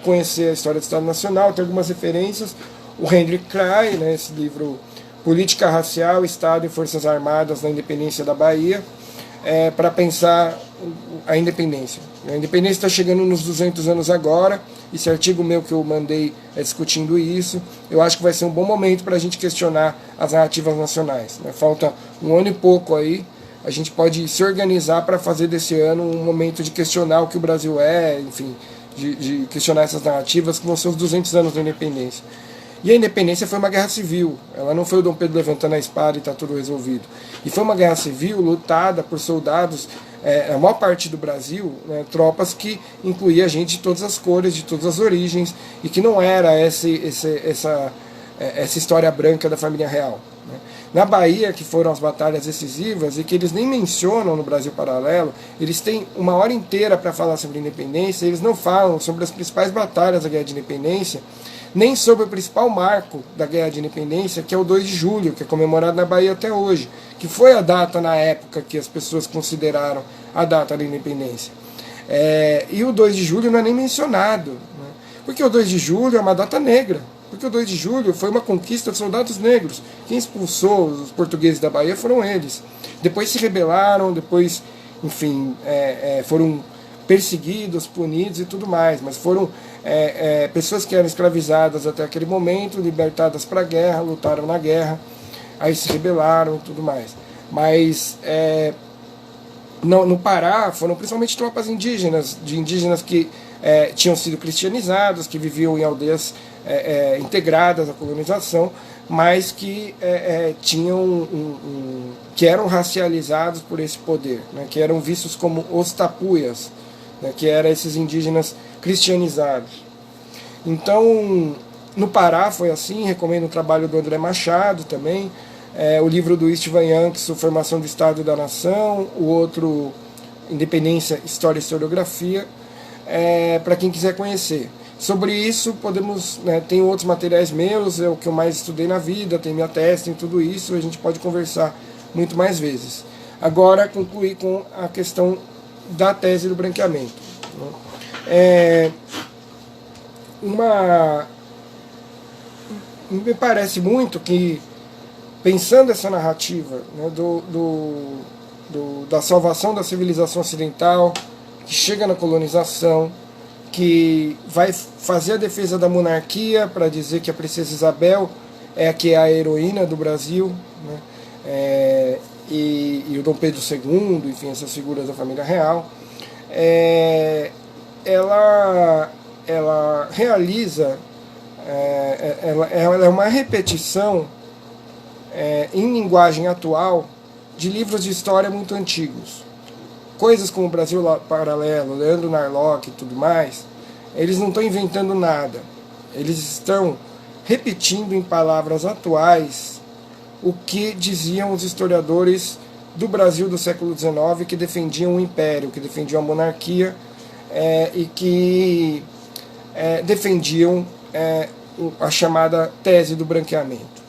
conhecer a história do Estado Nacional, tem algumas referências. O Hendrik Krey, né, esse livro Política Racial, Estado e Forças Armadas na Independência da Bahia, para pensar a independência. A independência está chegando nos 200 anos agora. Esse artigo meu que eu mandei discutindo isso. Eu acho que vai ser um bom momento para a gente questionar as narrativas nacionais, né? Falta um ano e pouco aí. A gente pode se organizar para fazer desse ano um momento de questionar o que o Brasil enfim, de questionar essas narrativas que vão ser os 200 anos da independência. E a independência foi uma guerra civil, ela não foi o Dom Pedro levantando a espada e está tudo resolvido. E foi uma guerra civil lutada por soldados, a maior parte do Brasil, né, tropas que incluía gente de todas as cores, de todas as origens, e que não era essa história branca da família real. Né. Na Bahia, que foram as batalhas decisivas, e que eles nem mencionam no Brasil Paralelo, eles têm uma hora inteira para falar sobre independência, eles não falam sobre as principais batalhas da Guerra de Independência, nem sobre o principal marco da Guerra de Independência, que é o 2 de julho, que é comemorado na Bahia até hoje, que foi a data na época que as pessoas consideraram a data da independência. E o 2 de julho não é nem mencionado, né? Porque o 2 de julho é uma data negra, porque o 2 de julho foi uma conquista de soldados negros. Quem expulsou os portugueses da Bahia foram eles. Depois se rebelaram, depois, enfim, foram perseguidos, punidos e tudo mais, mas foram pessoas que eram escravizadas até aquele momento, libertadas para a guerra, lutaram na guerra, aí se rebelaram e tudo mais. Mas no Pará foram principalmente tropas indígenas, que tinham sido cristianizados, que viviam em aldeias integradas à colonização, mas que tinham que eram racializados por esse poder, né, que eram vistos como os tapuias, né, que eram esses indígenas cristianizados. Então, no Pará foi assim, recomendo o trabalho do André Machado também, o livro do Istvan Yankees, Formação do Estado e da Nação, o outro, Independência, História e Historiografia, para quem quiser conhecer. Sobre isso, podemos, tem outros materiais meus, é o que eu mais estudei na vida, tem minha tese, tem tudo isso, a gente pode conversar muito mais vezes. Agora, concluir com a questão da tese do branqueamento. Me parece muito que, pensando essa narrativa, né, da salvação da civilização ocidental, que chega na colonização, que vai fazer a defesa da monarquia para dizer que a Princesa Isabel é a que é a heroína do Brasil, né, e o Dom Pedro II, enfim, essas figuras da família real, ela ela realiza, ela é uma repetição em linguagem atual de livros de história muito antigos. Coisas como o Brasil Paralelo, Leandro Narlock e tudo mais, eles não estão inventando nada. Eles estão repetindo em palavras atuais o que diziam os historiadores do Brasil do século XIX, que defendiam o império, que defendiam a monarquia e que defendiam a chamada tese do branqueamento,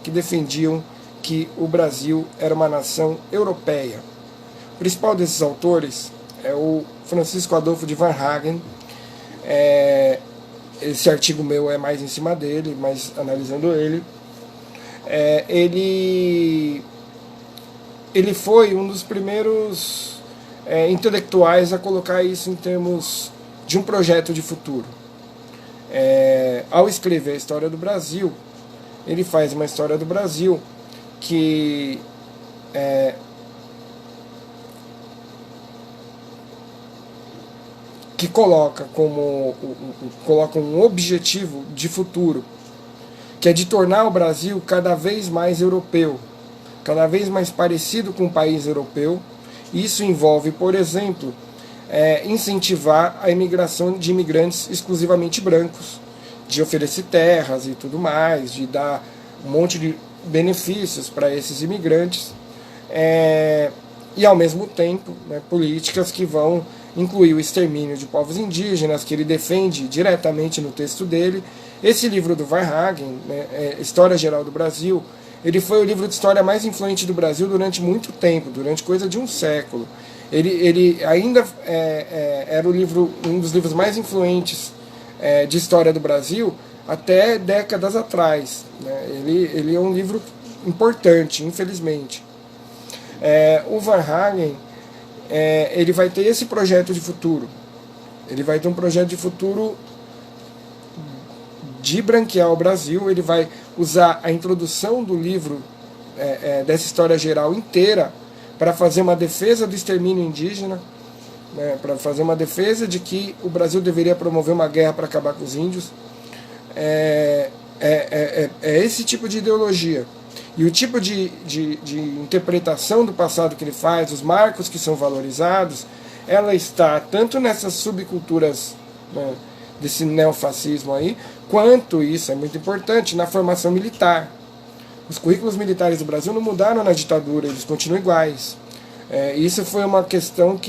que defendiam que o Brasil era uma nação europeia. O principal desses autores é o Francisco Adolfo de Varnhagen. Esse artigo meu é mais em cima dele, mas analisando ele. Ele foi um dos primeiros intelectuais a colocar isso em termos de um projeto de futuro. Ao escrever a história do Brasil, ele faz uma história do Brasil que coloca um objetivo de futuro, que é de tornar o Brasil cada vez mais europeu, cada vez mais parecido com um país europeu. Isso envolve, por exemplo, incentivar a imigração de imigrantes exclusivamente brancos, de oferecer terras e tudo mais, de dar um monte de benefícios para esses imigrantes, e ao mesmo tempo, políticas que vão incluir o extermínio de povos indígenas, que ele defende diretamente no texto dele. Esse livro do Varnhagen, História Geral do Brasil, ele foi o livro de história mais influente do Brasil durante muito tempo, durante coisa de um século. Ele ainda era um dos livros mais influentes de história do Brasil até décadas atrás. Ele é um livro importante, infelizmente. O Varnhagen ele vai ter esse projeto de futuro. Ele vai ter um projeto de futuro de branquear o Brasil. Ele vai usar a introdução do livro, dessa história geral inteira, para fazer uma defesa do extermínio indígena, para fazer uma defesa de que o Brasil deveria promover uma guerra para acabar com os índios. É esse tipo de ideologia. E o tipo de interpretação do passado que ele faz, os marcos que são valorizados, ela está tanto nessas subculturas, desse neofascismo aí, quanto, isso é muito importante, na formação militar. Os currículos militares do Brasil não mudaram na ditadura, eles continuam iguais. Isso foi uma questão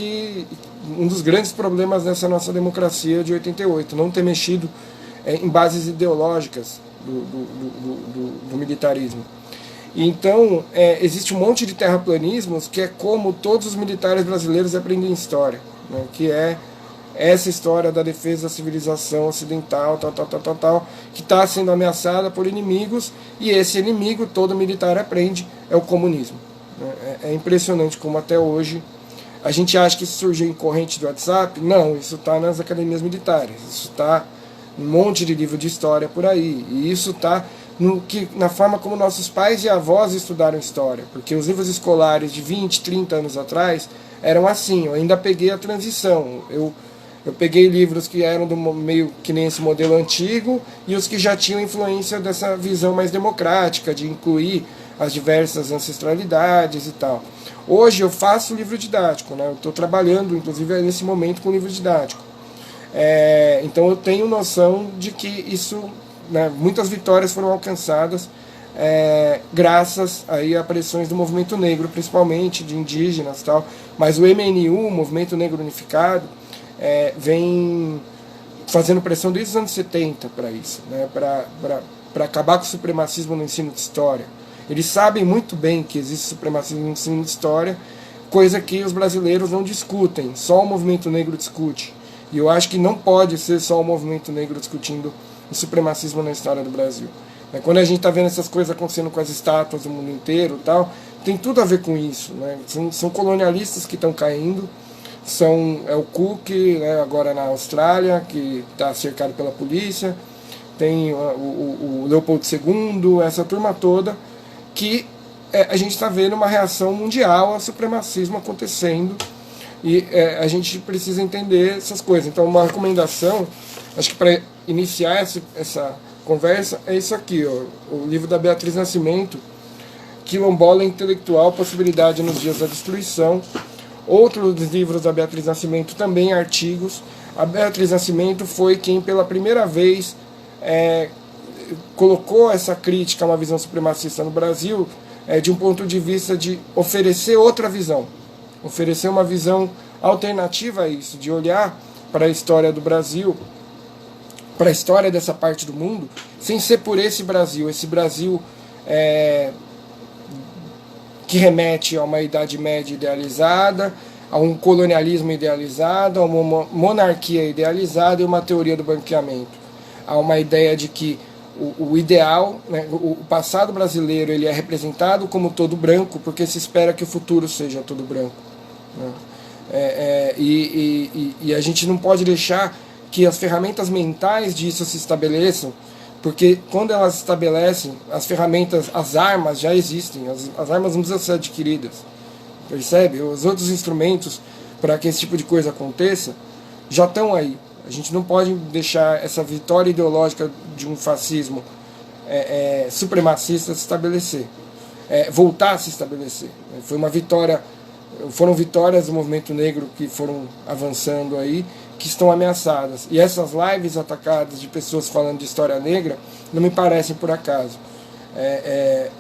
um dos grandes problemas dessa nossa democracia de 88, não ter mexido em bases ideológicas do militarismo. Então, existe um monte de terraplanismos que é como todos os militares brasileiros aprendem história, que é essa história da defesa da civilização ocidental, que está sendo ameaçada por inimigos, e esse inimigo todo militar aprende, é o comunismo. É impressionante como até hoje a gente acha que isso surgiu em corrente do WhatsApp. Não, isso está nas academias militares, isso está em um monte de livro de história por aí, e isso está na forma como nossos pais e avós estudaram história, porque os livros escolares de 20, 30 anos atrás eram assim. Eu ainda peguei a transição, eu peguei livros que eram do meio que nem esse modelo antigo, e os que já tinham influência dessa visão mais democrática, de incluir as diversas ancestralidades e tal. Hoje eu faço livro didático, eu estou trabalhando, inclusive nesse momento, com livro didático. Então eu tenho noção de que isso, muitas vitórias foram alcançadas graças aí a pressões do movimento negro, principalmente de indígenas e tal. Mas o MNU, o Movimento Negro Unificado, vem fazendo pressão desde os anos 70 para isso, para acabar com o supremacismo no ensino de história. Eles sabem muito bem que existe supremacismo no ensino de história, coisa que os brasileiros não discutem, só o movimento negro discute. E eu acho que não pode ser só o movimento negro discutindo o supremacismo na história do Brasil. Quando a gente está vendo essas coisas acontecendo com as estátuas do mundo inteiro e tal, tem tudo a ver com isso. São colonialistas que estão caindo, é o Cook, agora na Austrália, que está cercado pela polícia, tem o Leopoldo II, essa turma toda, que a gente está vendo uma reação mundial ao supremacismo acontecendo, e a gente precisa entender essas coisas. Então, uma recomendação Acho que para iniciar essa conversa é isso aqui, ó, o livro da Beatriz Nascimento, Quilombola Intelectual, Possibilidade nos Dias da Destruição. Outros livros da Beatriz Nascimento, também artigos. A Beatriz Nascimento foi quem pela primeira vez colocou essa crítica a uma visão supremacista no Brasil, de um ponto de vista de oferecer outra visão, oferecer uma visão alternativa a isso, de olhar para a história do Brasil, para a história dessa parte do mundo, sem ser por esse Brasil que remete a uma Idade Média idealizada, a um colonialismo idealizado, a uma monarquia idealizada e uma teoria do branqueamento. Há uma ideia de que o ideal, né, o passado brasileiro, ele é representado como todo branco, porque se espera que o futuro seja todo branco, né? E a gente não pode deixar que as ferramentas mentais disso se estabeleçam, porque quando elas se estabelecem, as ferramentas, as armas já existem, as armas não precisam ser adquiridas, percebe? Os outros instrumentos para que esse tipo de coisa aconteça já estão aí. A gente não pode deixar essa vitória ideológica de um fascismo supremacista se estabelecer, voltar a se estabelecer. Foi uma vitória, foram vitórias do movimento negro que foram avançando aí, que estão ameaçadas. E essas lives atacadas de pessoas falando de história negra não me parecem por acaso.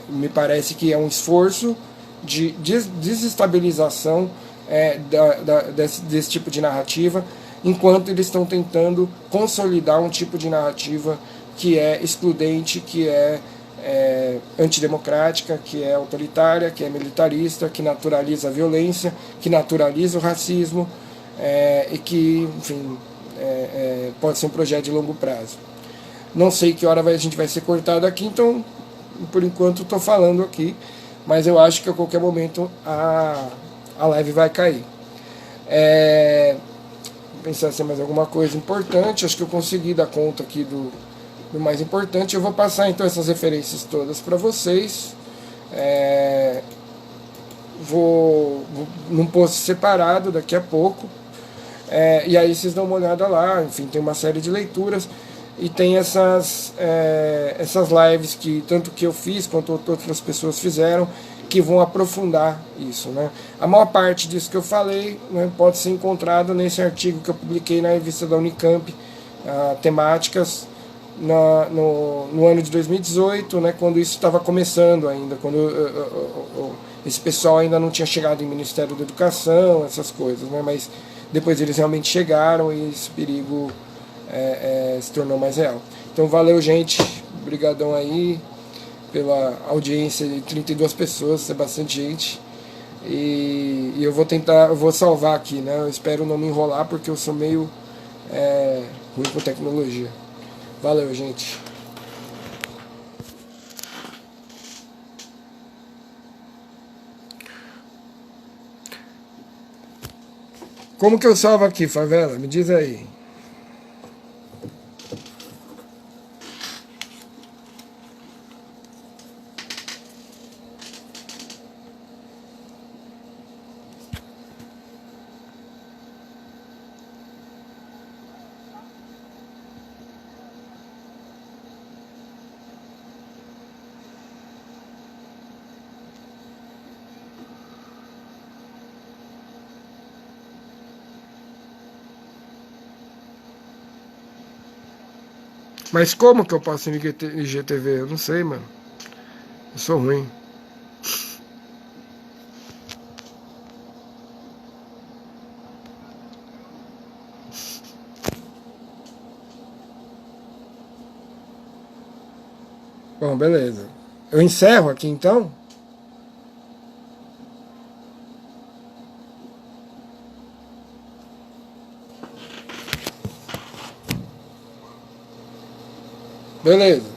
Me parece que é um esforço de desestabilização desse tipo de narrativa, enquanto eles estão tentando consolidar um tipo de narrativa que é excludente, que é antidemocrática, que é autoritária, que é militarista, que naturaliza a violência, que naturaliza o racismo, e que, enfim, pode ser um projeto de longo prazo. Não sei que hora a gente vai ser cortado aqui, então, por enquanto, estou falando aqui, mas eu acho que a qualquer momento a live vai cair. Vou pensar se tem mais alguma coisa importante. Acho que eu consegui dar conta aqui do mais importante. Eu vou passar então essas referências todas para vocês. Vou num post separado daqui a pouco. E aí vocês dão uma olhada lá. Enfim, tem uma série de leituras. E tem essas lives que tanto que eu fiz quanto outras pessoas fizeram, que vão aprofundar isso, né? A maior parte disso que eu falei, né, pode ser encontrado nesse artigo que eu publiquei na revista da Unicamp, temáticas, no ano de 2018, né, quando isso estava começando ainda, quando esse pessoal ainda não tinha chegado em Ministério da Educação, essas coisas, né, mas depois eles realmente chegaram e esse perigo se tornou mais real. Então valeu, gente, obrigadão aí pela audiência de 32 pessoas, isso é bastante gente. E eu vou salvar aqui, né? Eu espero não me enrolar, porque eu sou meio ruim com tecnologia. Valeu, gente. Como que eu salvo aqui, Favela? Me diz aí. Mas como que eu posso ir no IGTV? Eu não sei, mano. Eu sou ruim. Bom, beleza. Eu encerro aqui então? Beleza.